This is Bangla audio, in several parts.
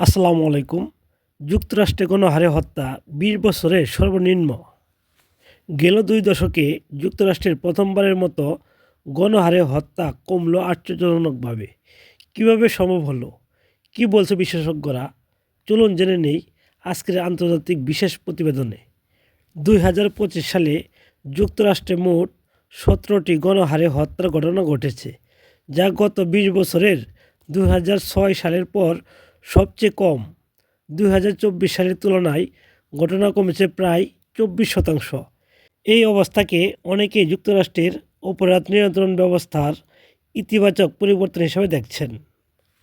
আসসালামু আলাইকুম। যুক্তরাষ্ট্রে গণহারে হত্যা ২০ বছরে সর্বনিম্ন। গেল ২ দশকে যুক্তরাষ্ট্রের প্রথমবারের মতো গণহারে হত্যা কমল আশ্চর্যজনকভাবে। কীভাবে সম্ভব হলো? কী বলছে বিশেষজ্ঞরা? চলুন জেনে নেই আজকের আন্তর্জাতিক বিশেষ প্রতিবেদনে। ২০২৫ সালে যুক্তরাষ্ট্রে মোট ১৭টি গণহারে হত্যার ঘটনা ঘটেছে, যা গত ২০ বছরের ২০০৬ সালের পর সবচেয়ে কম। ২০২৪ সালের তুলনায় ঘটনা কমেছে প্রায় ২৪%। এই অবস্থাকে অনেকেই যুক্তরাষ্ট্রের অপরাধ নিয়ন্ত্রণ ব্যবস্থার ইতিবাচক পরিবর্তন হিসেবে দেখছেন।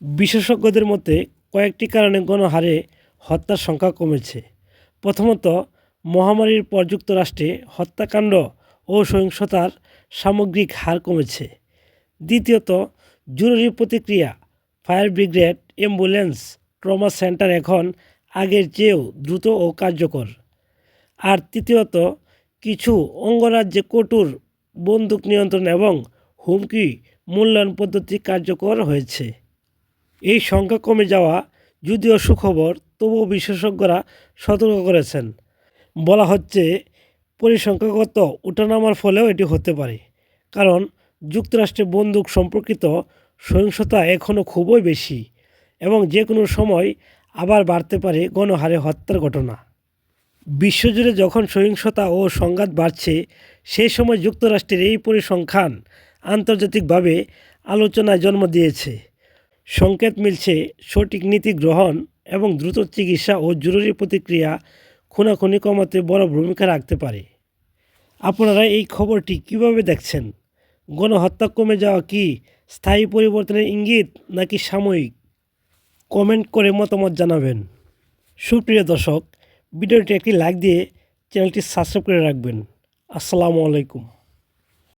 বিশেষজ্ঞদের মতে কয়েকটি কারণে গণহারে হত্যার সংখ্যা কমেছে। প্রথমত, মহামারীর পর যুক্তরাষ্ট্রে হত্যাকাণ্ড ও সহিংসতার সামগ্রিক হার কমেছে। দ্বিতীয়ত, জরুরি প্রতিক্রিয়া, fire brigade, ambulance, trauma centre এখন আগের চেয়েও দ্রুত ও কার্যকর। আর তৃতীয়ত, কিছু অঙ্গরাজ্যে কঠোর বন্দুক নিয়ন্ত্রণ এবং হুমকি মূল্যায়ন পদ্ধতি কার্যকর হয়েছে। এই সংখ্যা কমে যাওয়া যদিও সুখবর, তবুও বিশেষজ্ঞরা সতর্ক করেছেন। বলা হচ্ছে পরিসংখ্যাগত ওঠানামার ফলেও এটি হতে পারে, কারণ যুক্তরাষ্ট্রে বন্দুক সম্পর্কিত সহিংসতা এখনও খুবই বেশি এবং যে কোনো সময় আবার বাড়তে পারে গণহারে হত্যার ঘটনা। বিশ্বজুড়ে যখন সহিংসতা ও সংঘাত বাড়ছে, সেই সময় যুক্তরাষ্ট্রের এই পরিসংখ্যান আন্তর্জাতিকভাবে আলোচনায় জন্ম দিয়েছে। সংকেত মিলছে সঠিক নীতি গ্রহণ এবং দ্রুত চিকিৎসা ও জরুরি প্রতিক্রিয়া খুনাখুনি কমাতে বড় ভূমিকা রাখতে পারে। আপনারা এই খবরটি কিভাবে দেখছেন? গণহত্যা কমে যাওয়া কি স্থায়ী পরিবর্তনের ইঙ্গিত নাকি সাময়িক? কমেন্ট করে মতামত জানাবেন। সুপ্রিয় দর্শক, ভিডিওটি একটি লাইক দিয়ে চ্যানেলটি সাবস্ক্রাইব করে রাখবেন। আসসালামু আলাইকুম।